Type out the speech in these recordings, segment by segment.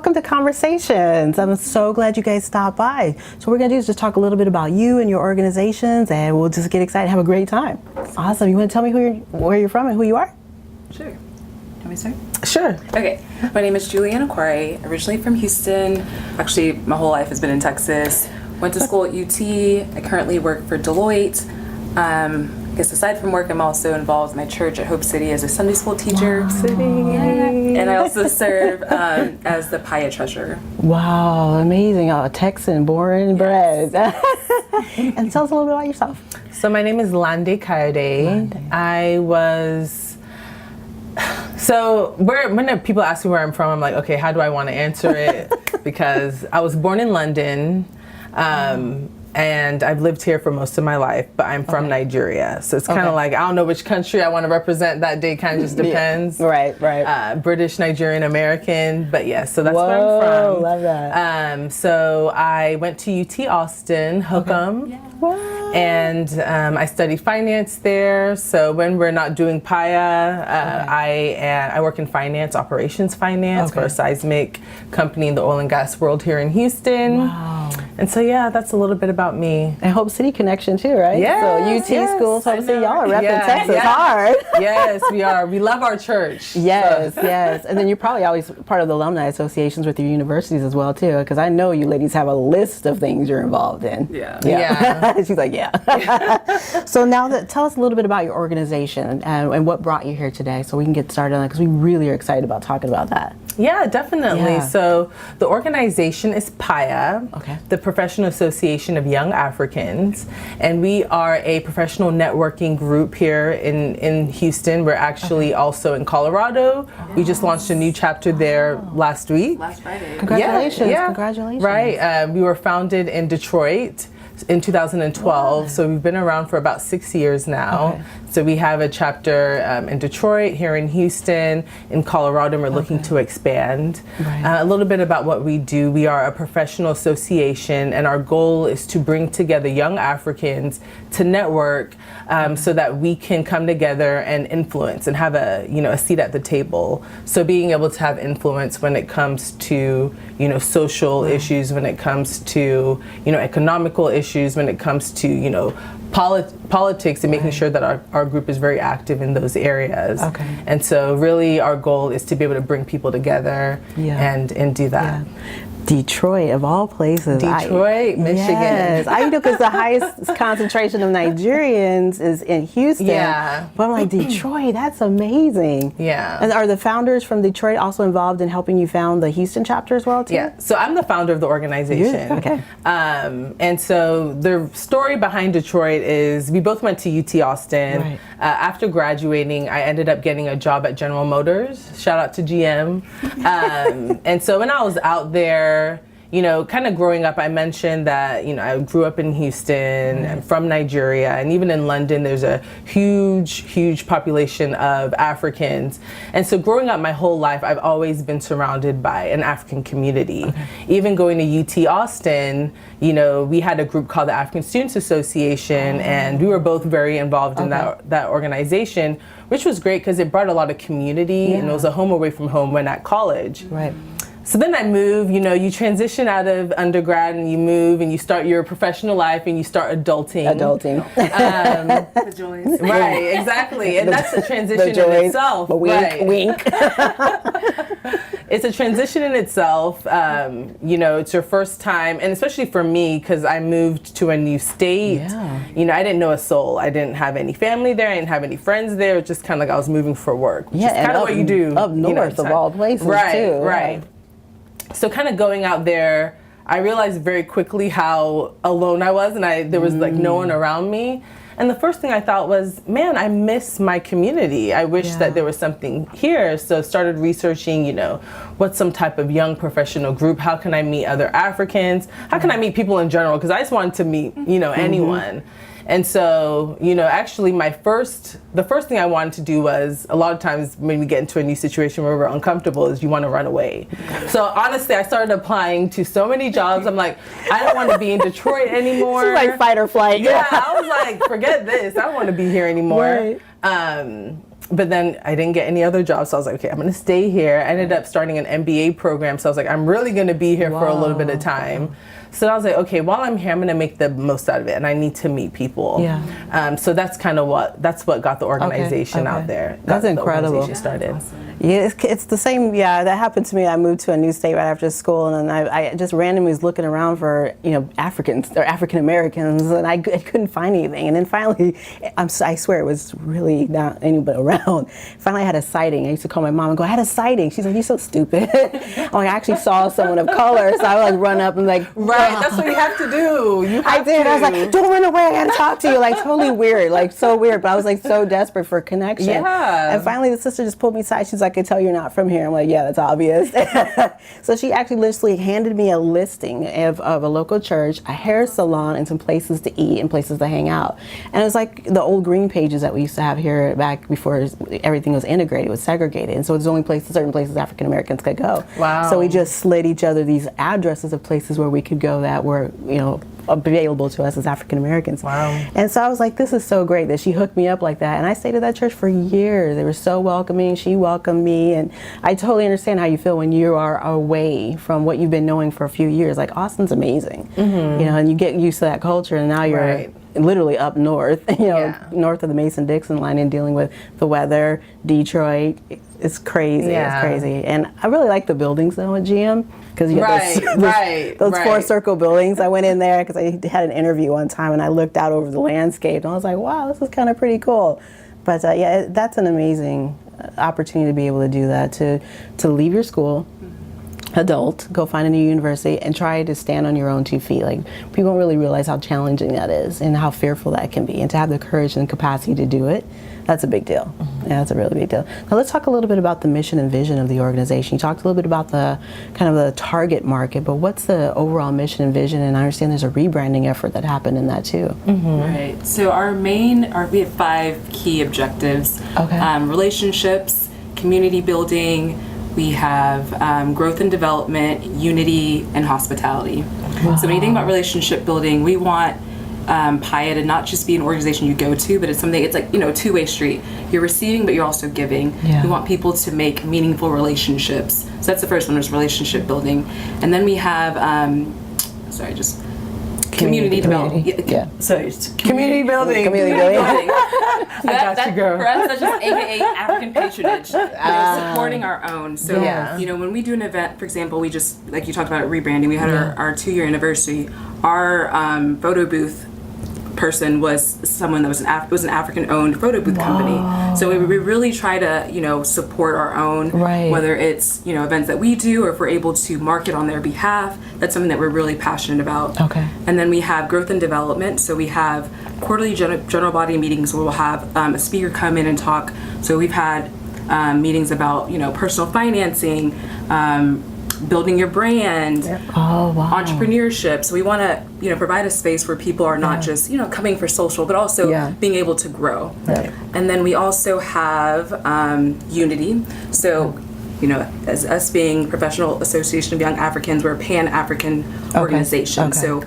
welcome to Conversations. I'm so glad you guys stopped by. So what we're going to do is just talk a little bit about you and your organizations, and we'll just get excited and have a great time. Awesome. You want to tell me where you're from and who you are? Sure. Can we start? Sure. Okay. My name is Juliana Quarry, originally from Houston. Actually, my whole life has been in Texas. Went to school at UT. I currently work for Deloitte. I guess aside from work, I'm also involved in my church at Hope City as a Sunday school teacher. Wow. City. And I also serve as the PAYA treasurer. Wow, amazing. Oh, a Texan, born and bred. And tell us a little bit about yourself. So my name is Lande Coyote. When people ask me where I'm from, I'm like, okay, how do I want to answer it? Because I was born in London. And I've lived here for most of my life, but I'm from Nigeria. So it's kind of like, I don't know which country I want to represent that day, kind of just depends. Right. British, Nigerian, American, but yeah, so that's where I'm from. Love that. So I went to UT Austin, Hookham, and I studied finance there. So when we're not doing PAYA, I work in finance, operations finance for a seismic company in the oil and gas world here in Houston. Wow. And so, yeah, that's a little bit about me. And Hope City connection too, right? Yes, So UT schools, Hope City, y'all are repping Texas yeah. hard. Yes, we are. We love our church. Yes. And then you're probably always part of the alumni associations with your universities as well too, because I know you ladies have a list of things you're involved in. Yeah. She's like, yeah. So now tell us a little bit about your organization and what brought you here today, so we can get started on it, because we really are excited about talking about that. Yeah, definitely. Yeah. So the organization is PAYA, the Professional Association of Young Africans, and we are a professional networking group here in Houston. We're actually also in Colorado. We just launched a new chapter there last week. Last Friday. Congratulations. Yeah. Congratulations. Right. We were founded in Detroit in 2012, so we've been around for about 6 years now. So we have a chapter in Detroit, here in Houston, in Colorado, and we're looking to expand. A little bit about what we do. We are a professional association, and our goal is to bring together young Africans to network so that we can come together and influence and have a seat at the table. So being able to have influence when it comes to social issues, when it comes to economical issues, when it comes to politics, and making sure that our group is very active in those areas. And so really our goal is to be able to bring people together and do that. Detroit, of all places. Michigan. Yes, I know, because the highest concentration of Nigerians is in Houston. Yeah. But I'm like, Detroit, that's amazing. Yeah. And are the founders from Detroit also involved in helping you found the Houston chapter as well, too? Yeah. So I'm the founder of the organization. Okay. And so the story behind Detroit is we both went to UT Austin. After graduating, I ended up getting a job at General Motors. Shout out to GM. And so when I was out there, kind of growing up, I mentioned that, I grew up in Houston, I'm from Nigeria, and even in London, there's a huge population of Africans. And so growing up my whole life, I've always been surrounded by an African community. Even going to UT Austin, we had a group called the African Students Association, and we were both very involved in that organization, which was great because it brought a lot of community, and it was a home away from home when at college. So then I moved, you transition out of undergrad and you move and you start your professional life and you start adulting. The joys. Right, exactly. And that's a transition in itself. Wink. It's a transition in itself. It's your first time, and especially for me, because I moved to a new state. I didn't know a soul. I didn't have any family there. I didn't have any friends there. It was just kind of like I was moving for work, which is kind of what you do. Up north of all places, too. Right. So kind of going out there, I realized very quickly how alone I was, and there was like no one around me. And the first thing I thought was, man, I miss my community. I wish that there was something here. So started researching, what's some type of young professional group? How can I meet other Africans? How can I meet people in general? Because I just wanted to meet, anyone. And so, actually the first thing I wanted to do was, a lot of times when we get into a new situation where we're uncomfortable, is you want to run away. So honestly, I started applying to so many jobs. I'm like, I don't want to be in Detroit anymore. It's like fight or flight. Yeah, I was like, forget this. I don't want to be here anymore. But then I didn't get any other jobs, so I was like, okay, I'm gonna stay here. I ended up starting an MBA program, so I was like, I'm really gonna be here for a little bit of time. So I was like, okay, while I'm here, I'm gonna make the most out of it, and I need to meet people. Yeah. So that's kind of what got the organization out there. That's incredible. The organization started. Yeah, it's the same. Yeah, that happened to me. I moved to a new state right after school, and then I just randomly was looking around for Africans or African Americans, and I couldn't find anything. And then finally, I swear it was really not anybody around. Finally, I had a sighting. I used to call my mom and go, I had a sighting. She's like, you're so stupid. I'm like, I actually saw someone of color, so I would like run up and like, right, that's what you have to do. I did. I was like, don't run away. I gotta talk to you. Like totally weird, like so weird. But I was like so desperate for connection. Yeah. And finally, the sister just pulled me aside. She's like, I can tell you're not from here. I'm like, yeah, that's obvious. So she actually literally handed me a listing of a local church, a hair salon, and some places to eat and places to hang out. And it was like the old green pages that we used to have here back before everything was integrated, was segregated. And so it's only certain places African Americans could go. Wow. So we just slid each other these addresses of places where we could go that were, available to us as African Americans. Wow. And so I was like, this is so great that she hooked me up like that. And I stayed at that church for years. They were so welcoming. She welcomed me. And I totally understand how you feel when you are away from what you've been knowing for a few years. Like, Austin's amazing. And you get used to that culture, and now you're literally up north, north of the Mason-Dixon line, and dealing with the weather, Detroit. It's crazy. It's crazy. And I really like the buildings though at GM, because you have those four circle buildings. I went in there because I had an interview one time, and I looked out over the landscape, and I was like, wow, this is kind of pretty cool. But that's an amazing opportunity to be able to do that, to leave your school, adult, go find a new university, and try to stand on your own 2 feet. Like, people don't really realize how challenging that is and how fearful that can be, and to have the courage and capacity to do it, that's a big deal. Yeah, that's a really big deal. Now let's talk a little bit about the mission and vision of the organization. You talked a little bit about the kind of the target market, but what's the overall mission and vision? And I understand there's a rebranding effort that happened in that too. Right. So we have 5 key objectives. Okay. Relationships, community building, we have growth and development, unity, and hospitality. Wow. So when you think about relationship building, we want PAYA to not just be an organization you go to, but it's something, it's like, a two-way street. You're receiving, but you're also giving. Yeah. We want people to make meaningful relationships. So that's the first one, is relationship building. And then we have, community development. Yeah. Sorry, Community building. Community building. that for us, that's just AKA African patronage. Supporting our own. So, when we do an event, for example, we just, like you talked about rebranding, we had our 2-year anniversary. Our photo booth person was someone that was an African-owned photo booth company. So we really try to, support our own, whether it's, events that we do, or if we're able to market on their behalf. That's something that we're really passionate about. Okay. And then we have growth and development. So we have quarterly general body meetings where we'll have a speaker come in and talk. So we've had meetings about, personal financing, building your brand, entrepreneurship. So we want to, provide a space where people are not just, coming for social, but also being able to grow. Right. And then we also have unity. So, as us being Professional Association of Young Africans, we're a Pan-African organization. Okay. So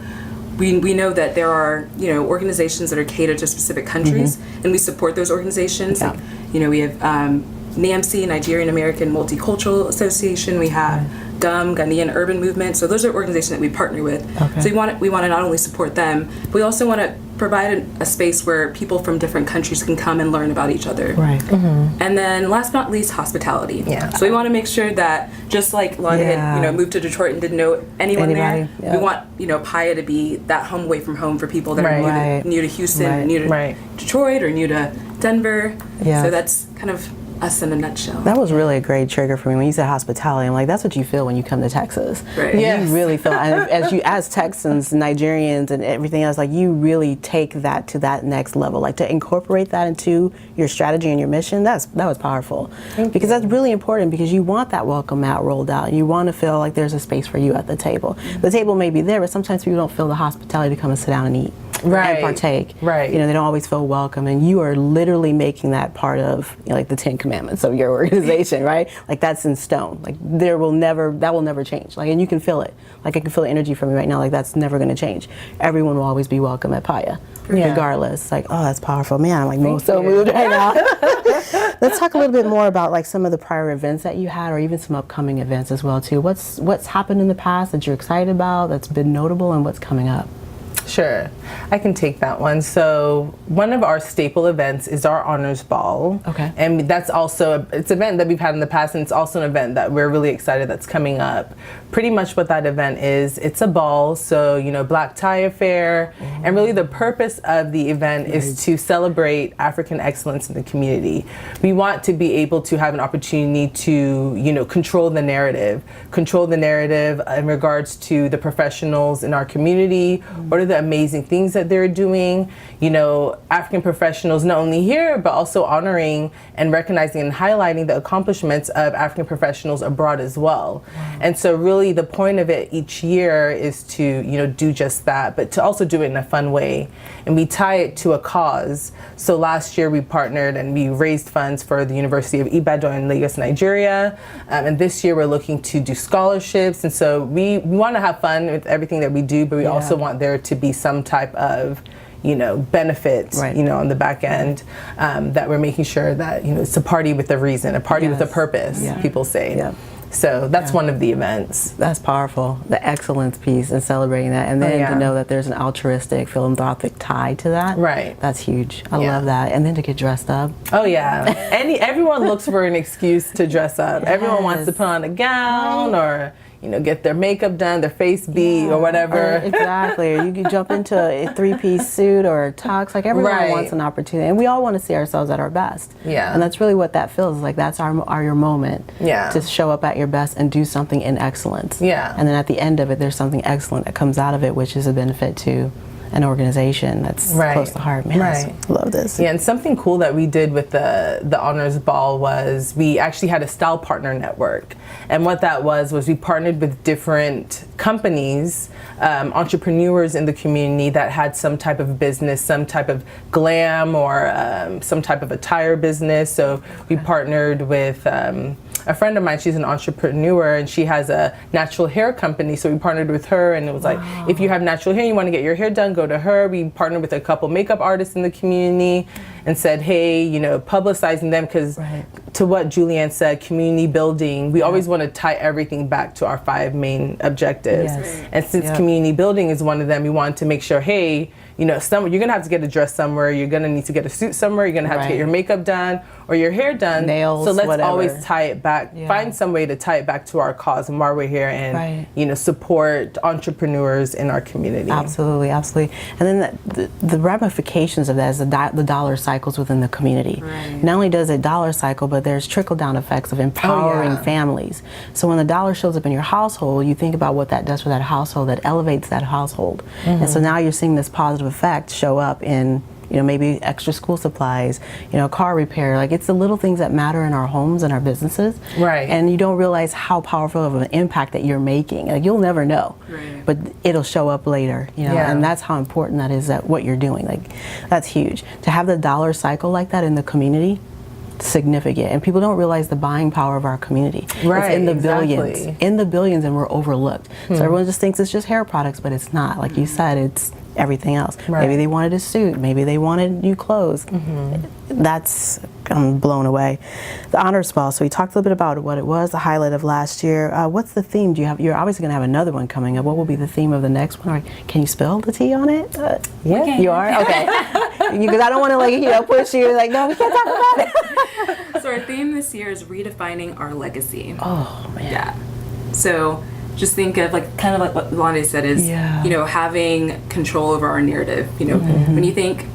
we know that there are, organizations that are catered to specific countries, and we support those organizations. Yeah. Like, we have NAMC, Nigerian American Multicultural Association. We have Ghanaian Urban Movement. So those are organizations that we partner with. Okay. So we want to not only support them, but we also want to provide a space where people from different countries can come and learn about each other. Right. Mm-hmm. And then last but not least, hospitality. Yeah. So we want to make sure that, just like Lonnie had, moved to Detroit and didn't know anyone there, we want, PAYA to be that home away from home for people that are new to Houston, new to Detroit, or new to Denver. Yeah. So that's kind of us in a nutshell. That was really a great trigger for me when you said hospitality. I'm like, that's what you feel when you come to Texas. Right. Yes. You really feel, as Texans, Nigerians, and everything else, like, you really take that to that next level. Like, to incorporate that into your strategy and your mission, that was powerful. Because that's really important, because you want that welcome mat rolled out. You want to feel like there's a space for you at the table. The table may be there, but sometimes people don't feel the hospitality to come and sit down and eat. Right. and partake. Right. You know, they don't always feel welcome, and you are literally making that part of, you know, like the 10 commandments of your organization, right? Like that's in stone. Like that will never change. Like, and you can feel it. Like I can feel the energy from you right now. Like that's never going to change. Everyone will always be welcome at PAYA, regardless. Like, oh, that's powerful, man. I'm like moved right now. Let's talk a little bit more about like some of the prior events that you had, or even some upcoming events as well too. What's happened in the past that you're excited about, that's been notable, and what's coming up? Sure, I can take that one. So one of our staple events is our honors ball. Okay. And that's also, it's an event that we've had in the past, and it's also an event that we're really excited that's coming up. Pretty much what that event is, it's a ball, so, you know, black tie affair, and really the purpose of the event is to celebrate African excellence in the community. We want to be able to have an opportunity to, you know, control the narrative in regards to the professionals in our community. What are the amazing things that they're doing? You know, African professionals not only here, but also honoring and recognizing and highlighting the accomplishments of African professionals abroad as well. And so really the point of it each year is to, you know, do just that, but to also do it in a fun way. And we tie it to a cause. So last year we partnered and we raised funds for the University of Ibadan in Lagos, Nigeria. And this year we're looking to do scholarships. And so we want to have fun with everything that we do, but we also want there to be some type of, you know, benefit, you know, on the back end, that we're making sure that, you know, it's a party with a reason, a party with a purpose, people say. So that's one of the events. That's powerful, the excellence piece and celebrating that. And then to know that there's an altruistic, philanthropic tie to that. Right. That's huge. I love that. And then to get dressed up. Oh yeah. Everyone looks for an excuse to dress up. Everyone wants to put on a gown or, you know, get their makeup done, their face beat or whatever. Exactly. Or you can jump into a three-piece suit or a tux. Like everyone wants an opportunity, and we all want to see ourselves at our best. And that's really what that feels like. That's your moment. To show up at your best and do something in excellence. And then at the end of it, there's something excellent that comes out of it, which is a benefit to an organization that's close to heart. Man, I love this. Yeah, and something cool that we did with the honors ball was we actually had a style partner network, and what that was we partnered with different companies, entrepreneurs in the community that had some type of business, some type of glam or some type of attire business. So we partnered with a friend of mine, she's an entrepreneur and she has a natural hair company. So we partnered with her, and it was like, if you have natural hair, you want to get your hair done, go to her. We partnered with a couple makeup artists in the community and said, hey, you know, publicizing them, because to what Julianne said, community building, we always want to tie everything back to our 5 main objectives. And since community building is one of them, we wanted to make sure, hey, you know, you're going to have to get a dress somewhere, you're going to need to get a suit somewhere, you're going to have to get your makeup done or your hair done. Nails, so let's whatever. always tie it back, find some way to tie it back to our cause and why we're here, and, you know, support entrepreneurs in our community. Absolutely, absolutely. And then the ramifications of that is the dollar cycles within the community. Not only does it dollar cycle, but there's trickle-down effects of empowering families. So when the dollar shows up in your household, you think about what that does for that household, that elevates that household. And so now you're seeing this positive effect show up in, you know, maybe extra school supplies, you know, car repair. Like, it's the little things that matter in our homes and our businesses. And you don't realize how powerful of an impact that you're making. Like, you'll never know, but it'll show up later, you know, and that's how important that is, that what you're doing. Like, that's huge. To have the dollar cycle like that in the community, significant. And people don't realize the buying power of our community. It's in the billions, and we're overlooked. So everyone just thinks it's just hair products, but it's not. Like you said, it's everything else. Maybe they wanted a suit, maybe they wanted new clothes. I'm blown away. The honors ball, so we talked a little bit about what it was, the highlight of last year. What's the theme? You're obviously going to have another one coming up. What will be the theme of the next one? Or can you spill the tea on it? You are? Okay. Because I don't want to, like, you know, push you, like, no, we can't talk about it. So our theme this year is redefining our legacy. Oh, man. So just think of, like, kind of like what Londe said is, you know, having control over our narrative. You know, when you think,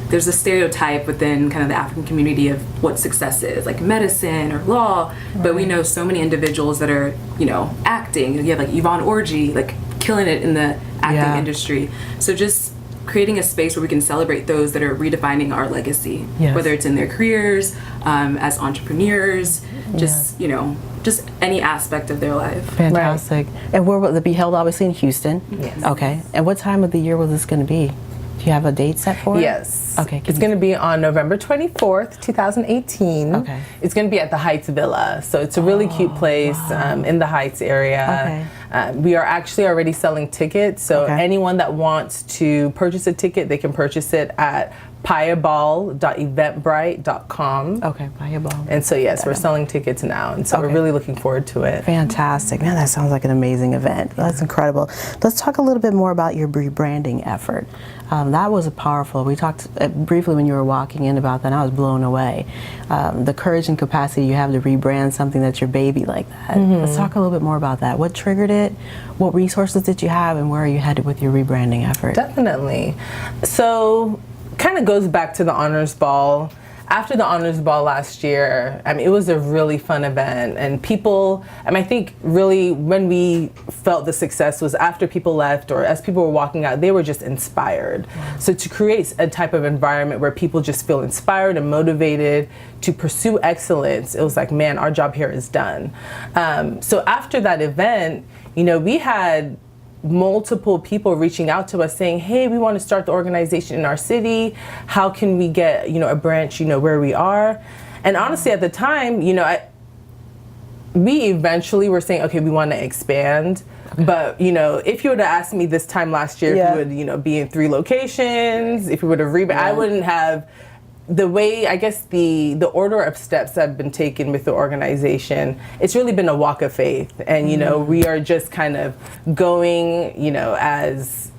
there's a stereotype within kind of the African community of what success is, like medicine or law, but we know so many individuals that are, you know, acting. You have like Yvonne Orji, like killing it in the acting industry. So just creating a space where we can celebrate those that are redefining our legacy, whether it's in their careers, as entrepreneurs, just, you know, just any aspect of their life. Fantastic. And where will it be held? Obviously in Houston. Okay. And what time of the year will this going to be? Do you have a date set for it? Yes. Okay. It's going to be on November 24th, 2018. Okay. It's going to be at the Heights Villa. So it's a really cute place in the Heights area. Okay. We are actually already selling tickets. So Okay. anyone that wants to purchase a ticket, they can purchase it at payaball.eventbrite.com. Okay, PAYA ball. And so, yes, we're selling tickets now. And so we're Okay. really looking forward to it. Fantastic. Man, that sounds like an amazing event. That's incredible. Let's talk a little bit more about your rebranding effort. That was powerful. We talked briefly when you were walking in about that, and I was blown away. The courage and capacity you have to rebrand something that's your baby like that. Let's talk a little bit more about that. What triggered it? What resources did you have, and where are you headed with your rebranding effort? Definitely. So, kind of goes back to the Honors Ball. After the Honors Ball last year, I mean, it was a really fun event, and people, I think really when we felt the success was after people left, or as people were walking out, they were just inspired. So to create a type of environment where people just feel inspired and motivated to pursue excellence, it was like, man, our job here is done. So after that event, we had multiple people reaching out to us saying, hey, we want to start the organization in our city. How can we get, a branch, where we are? And honestly, at the time, we eventually were saying, okay, we want to expand. Okay. But, if you would have asked me this time last year, if we would, be in 3 locations, if we would have I wouldn't have. The way, I guess, the order of steps that have been taken with the organization, it's really been a walk of faith. And, we are just kind of going, as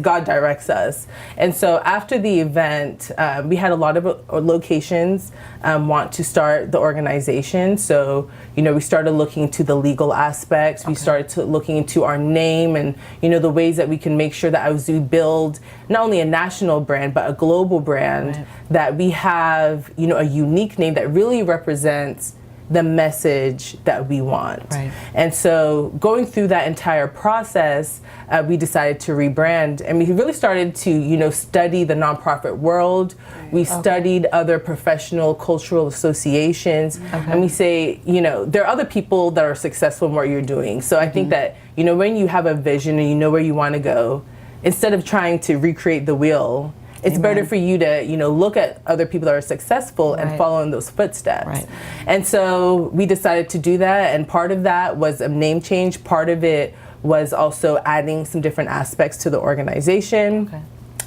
God directs us. And so after the event, we had a lot of locations want to start the organization. So, we started looking to the legal aspects. We started looking into our name and, the ways that we can make sure that as we build not only a national brand, but a global brand, that we have, a unique name that really represents the message that we want. Right. And so going through that entire process, we decided to rebrand, and we really started to, study the nonprofit world. We studied other professional cultural associations, and we say, there are other people that are successful in what you're doing. So I think that, when you have a vision and you know where you want to go, instead of trying to recreate the wheel, it's better for you to, look at other people that are successful and follow in those footsteps. Right. And so we decided to do that, and part of that was a name change. Part of it was also adding some different aspects to the organization. Okay.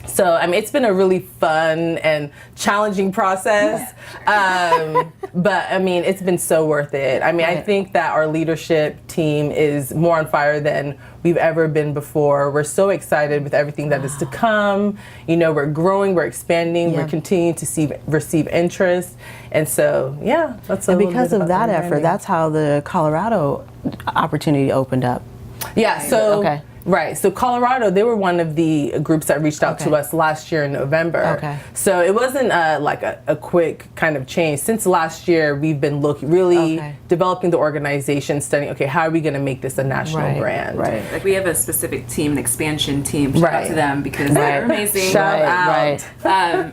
So, it's been a really fun and challenging process, but, it's been so worth it. I think that our leadership team is more on fire than we've ever been before. We're so excited with everything that is to come. We're growing, we're expanding, we're continuing to receive interest. And so, that's a little bit about. And because of that effort, that's how the Colorado opportunity opened up. Yeah, so. Okay. Right. So Colorado, they were one of the groups that reached out to us last year in November. Okay. So it wasn't like a quick kind of change. Since last year, we've been developing the organization, studying, how are we going to make this a national brand? Right. Like we have a specific team, an expansion team. Shout out to them because they're amazing. Shout out. So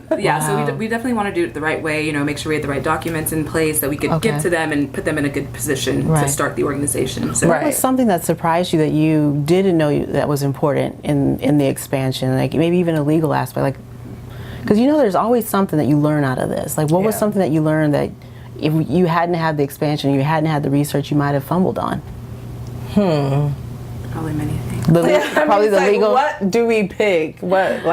we definitely want to do it the right way, make sure we have the right documents in place that we could give to them and put them in a good position to start the organization. So what was something that surprised you that you didn't know that was important in the expansion, like maybe even a legal aspect, like, because there's always something that you learn out of this. Like, what was something that you learned that if you hadn't had the expansion, you hadn't had the research, you might have fumbled on? Probably many things. Probably the legal. What do we pick? What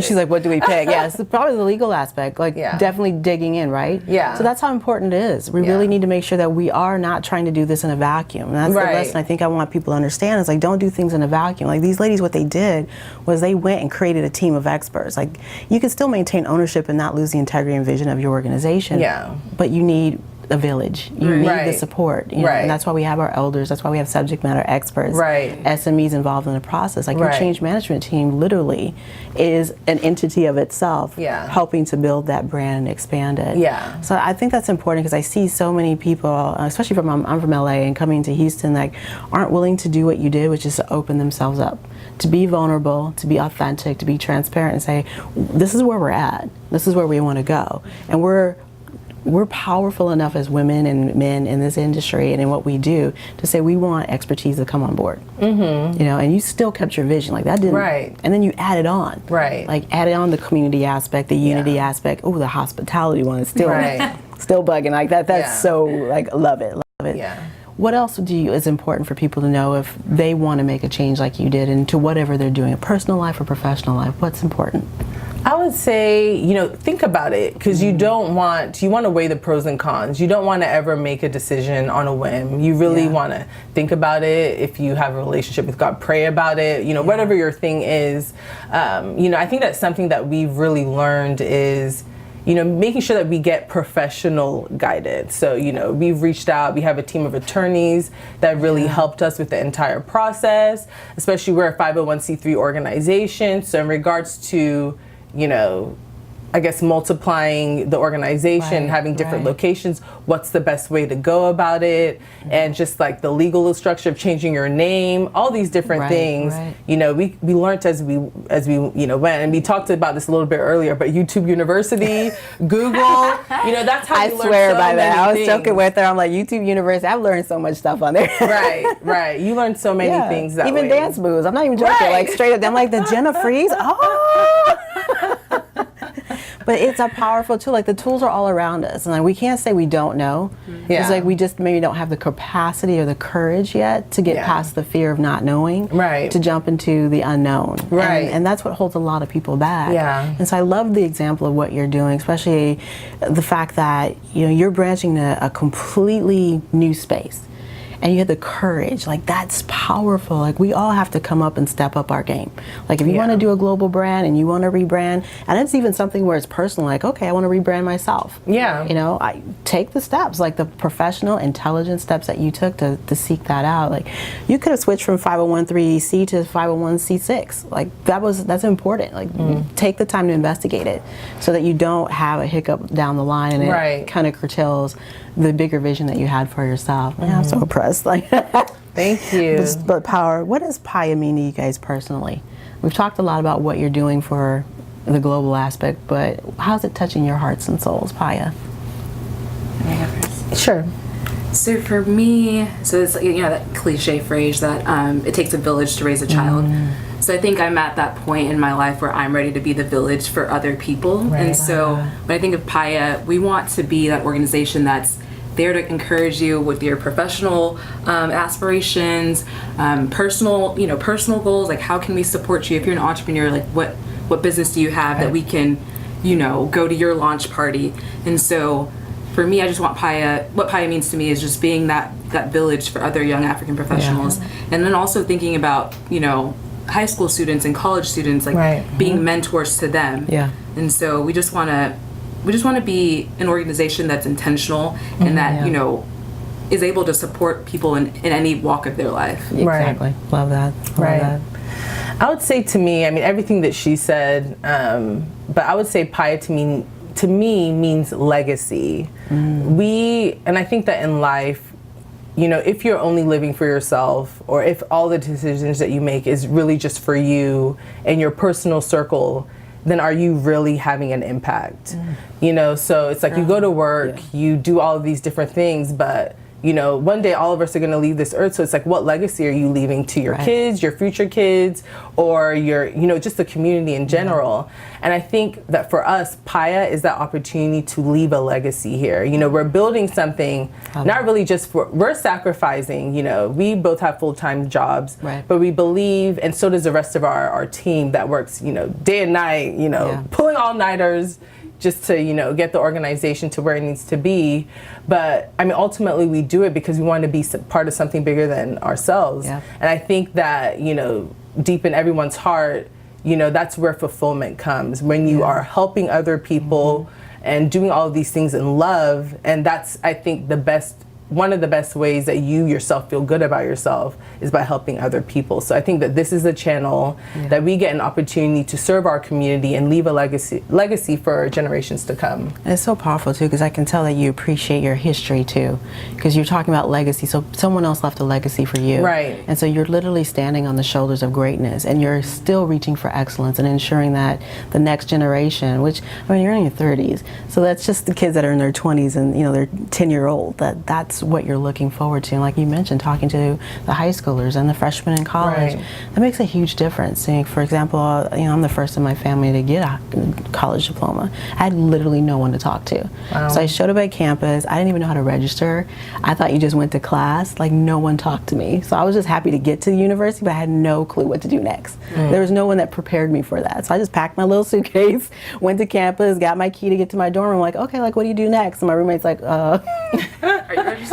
she's like, what do we pick? Yes, probably the legal aspect. Like, definitely digging in, right? Yeah. So that's how important it is. We really need to make sure that we are not trying to do this in a vacuum. And that's the lesson I think I want people to understand. Is like, don't do things in a vacuum. Like these ladies, what they did was they went and created a team of experts. Like, you can still maintain ownership and not lose the integrity and vision of your organization. Yeah. But you need a village. You need the support. And that's why we have our elders. That's why we have subject matter experts. SMEs involved in the process. Like your change management team literally is an entity of itself, helping to build that brand and expand it. Yeah. So I think that's important because I see so many people, especially I'm from LA and coming to Houston, like aren't willing to do what you did, which is to open themselves up, to be vulnerable, to be authentic, to be transparent and say, this is where we're at. This is where we want to go. And we're we're powerful enough as women and men in this industry and in what we do to say we want expertise to come on board. Mm-hmm. You know, and you still kept your vision like that didn't. Right. And then you added on. Right. Like added on the community aspect, the unity aspect. Oh, the hospitality one is still still bugging like that. That's so like love it. Yeah. What else is important for people to know if they want to make a change like you did into whatever they're doing, a personal life or professional life? What's important? I would say, you know, think about it, because you want to weigh the pros and cons. You don't want to ever make a decision on a whim. You really want to think about it. If you have a relationship with God, pray about it. You know, whatever your thing is. You know, I think that's something that we've really learned is, you know, making sure that we get professional guidance. So, you know, we've reached out, we have a team of attorneys that really helped us with the entire process, especially we're a 501c3 organization. So in regards to, you know, I guess multiplying the organization, having different locations, what's the best way to go about it, and just like the legal structure of changing your name, all these different things. You know, we learned as we you know went, and we talked about this a little bit earlier. But YouTube University, Google, you know, that's how I we swear learned so by that. many I was things. joking with her. I'm like, YouTube University. I've learned so much stuff on there. Right. You learned so many things that even way. dance moves. I'm not even joking. Like straight up, I'm like the Jenna Freeze. Oh. But it's a powerful tool. Like the tools are all around us, and like we can't say we don't know. It's like we just maybe don't have the capacity or the courage yet to get past the fear of not knowing. To jump into the unknown. And that's what holds a lot of people back. And so I love the example of what you're doing, especially the fact that you're branching to a completely new space. And you have the courage, like that's powerful. Like we all have to come up and step up our game. Like if you want to do a global brand and you want to rebrand, and it's even something where it's personal, like, okay, I want to rebrand myself. I take the steps, like the professional, intelligent steps that you took to seek that out. Like you could have switched from 501(c) to 501(c)(6). Like that's important. Like take the time to investigate it so that you don't have a hiccup down the line and it kind of curtails the bigger vision that you had for yourself. Man, I'm so impressed. Like, thank you. But power. What does PAYA mean to you guys personally? We've talked a lot about what you're doing for the global aspect, but how's it touching your hearts and souls, PAYA? Sure. So for me, so it's that cliche phrase that it takes a village to raise a child. So I think I'm at that point in my life where I'm ready to be the village for other people. And so when I think of PAYA, we want to be that organization that's there to encourage you with your professional aspirations, personal goals. Like how can we support you if you're an entrepreneur? Like what business do you have that we can, go to your launch party? And so for me, I just want PAYA. What PAYA means to me is just being that village for other young African professionals, and then also thinking about high school students and college students, like being mentors to them. And so we just want to be an organization that's intentional and that is able to support people in any walk of their life. Exactly. Love that. Love that. I would say to me, I mean everything that she said, but I would say PAYA to me means legacy. And I think that in life, if you're only living for yourself, or if all the decisions that you make is really just for you and your personal circle, then are you really having an impact? So it's like you go to work, you do all of these different things, but one day all of us are going to leave this earth. So it's like, what legacy are you leaving to your kids, your future kids, or your, just the community in general? And I think that for us, PAYA is that opportunity to leave a legacy here. We're building something, not really just we're sacrificing, we both have full-time jobs, but we believe, and so does the rest of our team that works, day and night, pulling all-nighters, just to get the organization to where it needs to be. But I mean ultimately we do it because we want to be part of something bigger than ourselves. And I think that deep in everyone's heart, that's where fulfillment comes, when you are helping other people and doing all of these things in love. And that's, I think, the best one of the best ways that you yourself feel good about yourself is by helping other people. So I think that this is a channel that we get an opportunity to serve our community and leave a legacy for generations to come. And it's so powerful too, because I can tell that you appreciate your history too, because you're talking about legacy. So someone else left a legacy for you. Right. And so you're literally standing on the shoulders of greatness, and you're still reaching for excellence and ensuring that the next generation, which, I mean, you're in your 30s, so that's just the kids that are in their 20s and, you know, they're 10-year-old, that's what you're looking forward to. And like you mentioned, talking to the high schoolers and the freshmen in college, that makes a huge difference. Seeing, for example, you know, I'm the first in my family to get a college diploma. I had literally no one to talk to. Wow. So I showed up at campus. I didn't even know how to register. I thought you just went to class. Like, no one talked to me. So I was just happy to get to the university, but I had no clue what to do next. There was no one that prepared me for that. So I just packed my little suitcase, went to campus, got my key to get to my dorm room. Like, okay, like, what do you do next? And my roommate's like, Are you registered?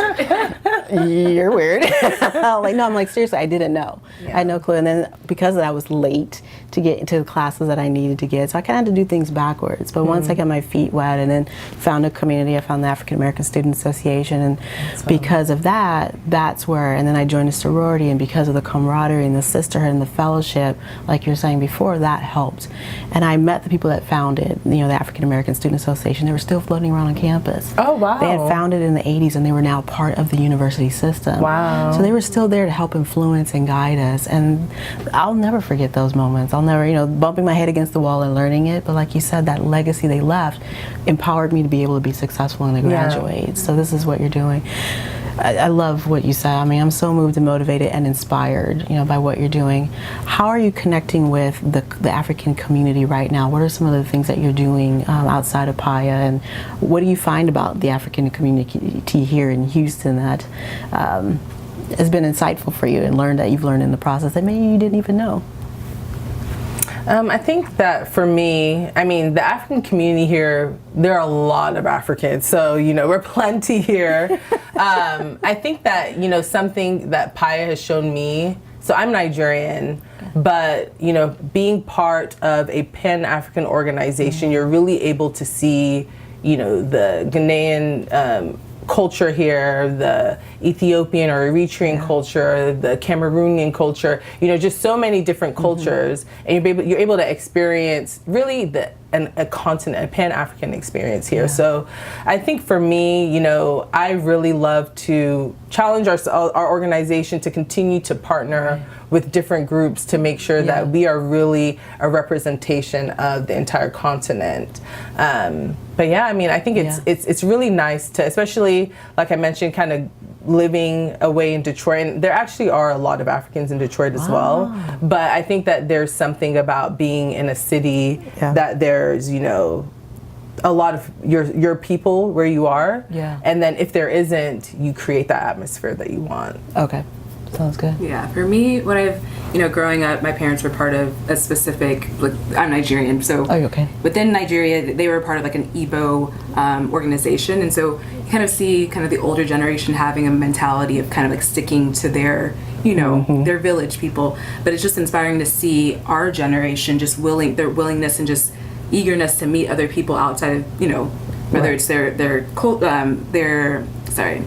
you're weird. Like, no, I'm like, seriously, I didn't know. I had no clue. And then because of that, I was late to get into the classes that I needed to get. So I kind of had to do things backwards. But once I got my feet wet and then found a community, I found the African American Student Association. And because of that, that's where, and then I joined a sorority, and because of the camaraderie and the sisterhood and the fellowship, like you were saying before, that helped. And I met the people that founded, you know, the African American Student Association. They were still floating around on campus. Oh, wow. They had founded in the 80s, and they were now part of the university system. Wow. So they were still there to help influence and guide us. And I'll never forget those moments. I'll never, you know, bumping my head against the wall and learning it. But like you said, that legacy they left empowered me to be able to be successful and to graduate. So this is what you're doing. I love what you said. I mean, I'm so moved and motivated and inspired, you know, by what you're doing. How are you connecting with the African community right now? What are some of the things that you're doing outside of PAYA, and what do you find about the African community here in Houston that has been insightful for you and that you've learned in the process that maybe you didn't even know? I think that for me, I mean, the African community here, there are a lot of Africans, so, you know, we're plenty here. I think that, you know, something that PAYA has shown me, so I'm Nigerian, but, you know, being part of a Pan-African organization, you're really able to see, you know, the Ghanaian culture here, the Ethiopian or Eritrean culture, the Cameroonian culture, you know, just so many different cultures, and you're able to experience really a continent, a Pan-African experience here. So I think for me, you know, I really love to challenge our organization to continue to partner with different groups to make sure that we are really a representation of the entire continent. But yeah, I mean, I think it's really nice to, especially like I mentioned, kind of living away in Detroit, and there actually are a lot of Africans in Detroit as well, but I think that there's something about being in a city that there's, you know, a lot of your people where you are, and then if there isn't, you create that atmosphere that you want. Okay. Sounds good. Yeah, for me, when you know, growing up, my parents were part of a specific, like, I'm Nigerian, so within Nigeria, they were part of like an Igbo organization, and so you kind of see kind of the older generation having a mentality of kind of like sticking to their, you know, their village people, but it's just inspiring to see our generation just their willingness and just eagerness to meet other people outside of, you know, whether it's their sorry,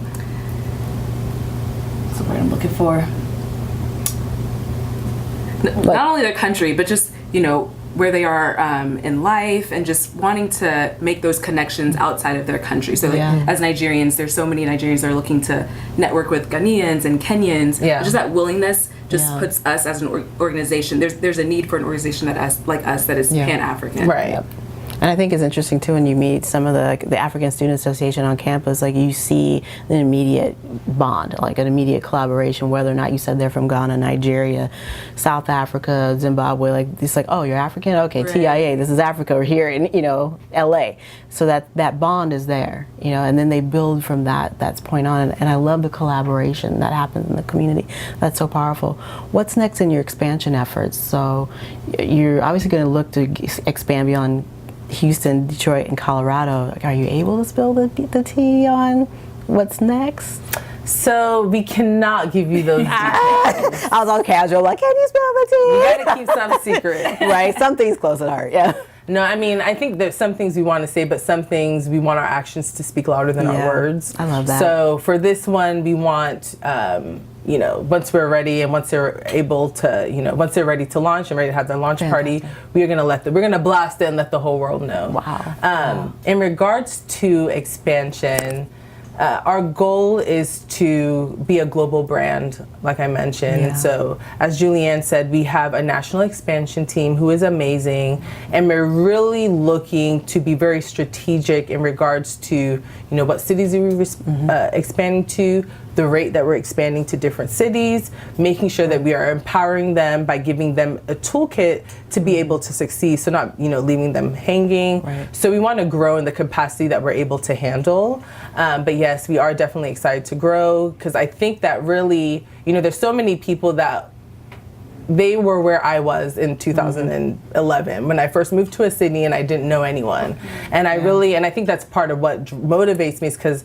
what's the word I'm looking for? Not only their country, but just, you know, where they are in life, and just wanting to make those connections outside of their country. So like, as Nigerians, there's so many Nigerians that are looking to network with Ghanaians and Kenyans. Just that willingness just puts us as an organization. There's a need for an organization that is Pan-African. Right. Yep. And I think it's interesting too when you meet some of the African Student Association on campus, like you see an immediate bond, like an immediate collaboration, whether or not you said they're from Ghana, Nigeria, South Africa, Zimbabwe, like it's like, oh, you're African? Okay, TIA, this is Africa, we're here in, you know, LA. So that bond is there, you know, and then they build from that's point on. And I love the collaboration that happens in the community. That's so powerful. What's next in your expansion efforts? So you're obviously going to look to expand beyond Houston, Detroit, and Colorado. Are you able to spill the tea on what's next? So we cannot give you those details. I was all casual, like, can you spill the tea? We gotta keep some secret. Right, some things close at heart, No, I mean, I think there's some things we want to say, but some things we want our actions to speak louder than our words. I love that. So for this one, we want, once we're ready and once they're able to, once they're ready to launch and ready to have their launch party, we're gonna blast it and let the whole world know. Wow. In regards to expansion, our goal is to be a global brand, like I mentioned. And so, as Julianne said, we have a national expansion team who is amazing, and we're really looking to be very strategic in regards to, what cities are we expanding to, the rate that we're expanding to different cities, making sure that we are empowering them by giving them a toolkit to be able to succeed, so not, leaving them hanging. Right. So we want to grow in the capacity that we're able to handle. But yes, we are definitely excited to grow, because I think that really, there's so many people that they were where I was in 2011 when I first moved to a city and I didn't know anyone. And I think that's part of what motivates me, is because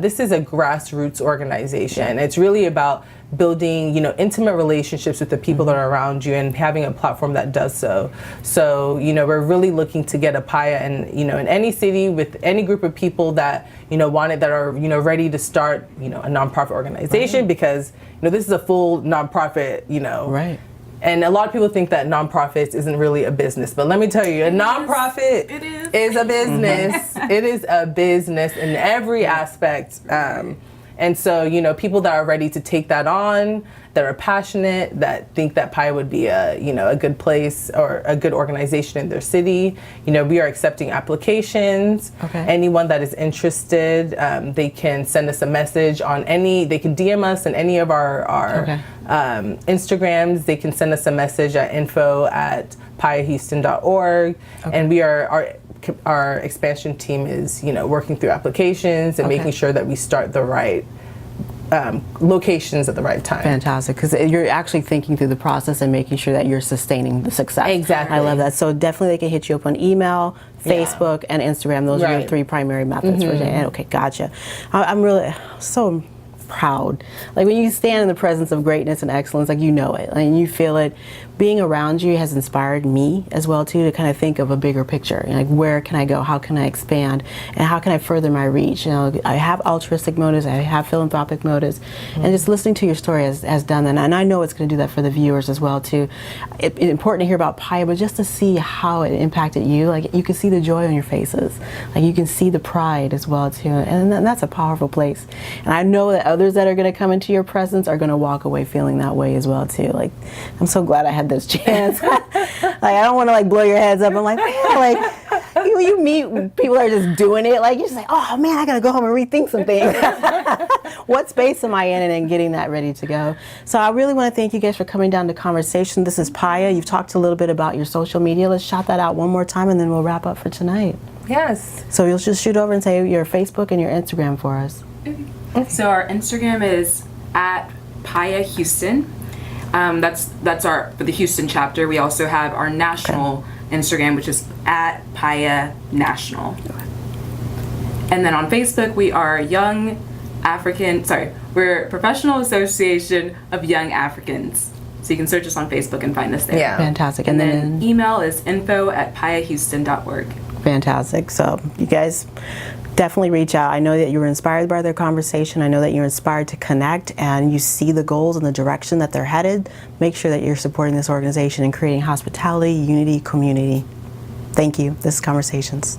this is a grassroots organization. It's really about building, intimate relationships with the people that are around you and having a platform that does so. So, we're really looking to get a PAYA in any city with any group of people that, want it, that are, ready to start, a nonprofit organization, because, this is a full nonprofit, Right. And a lot of people think that nonprofits isn't really a business, but let me tell you, a nonprofit is a business. It is a business in every aspect. And so, people that are ready to take that on, that are passionate, that think that PAYA would be a good place or a good organization in their city, we are accepting applications. Okay. Anyone that is interested, they can send us a message they can DM us on any of our Instagrams. They can send us a message at info@payahouston.org. And our expansion team is, working through applications and making sure that we start the right locations at the right time. Fantastic, because you're actually thinking through the process and making sure that you're sustaining the success. Exactly. I love that. So definitely they can hit you up on email, Facebook, and Instagram. Those are your three primary methods for it. Okay, gotcha. I'm really so proud. Like when you stand in the presence of greatness and excellence, like it, and you feel it. Being around you has inspired me as well too, to kind of think of a bigger picture. Like, where can I go? How can I expand? And how can I further my reach? I have altruistic motives. I have philanthropic motives, and just listening to your story has done that. And I know it's going to do that for the viewers as well too. It's important to hear about PAYA, but just to see how it impacted you. Like, you can see the joy on your faces. Like, you can see the pride as well too, and that's a powerful place. And I know that others that are going to come into your presence are going to walk away feeling that way as well too. Like, I'm so glad I had this chance. I don't want to blow your heads up. I'm like, man, you meet people that are just doing it. Like, you're just like, oh man, I got to go home and rethink some things. What space am I in, and then getting that ready to go. So I really want to thank you guys for coming down to conversation. This is PAYA. You've talked a little bit about your social media. Let's shout that out one more time, and then we'll wrap up for tonight. Yes. So you'll just shoot over and say your Facebook and your Instagram for us. So our Instagram is at PAYA Houston. That's for the Houston chapter. We also have our national Instagram, which is at PAYA National. And then on Facebook, we are we're Professional Association of Young Africans. So you can search us on Facebook and find us there. Yeah. Fantastic. And then email is info@payahouston.org. Fantastic. So you guys definitely reach out. I know that you were inspired by their conversation. I know that you're inspired to connect, and you see the goals and the direction that they're headed. Make sure that you're supporting this organization and creating hospitality, unity, community. Thank you. This is Conversations.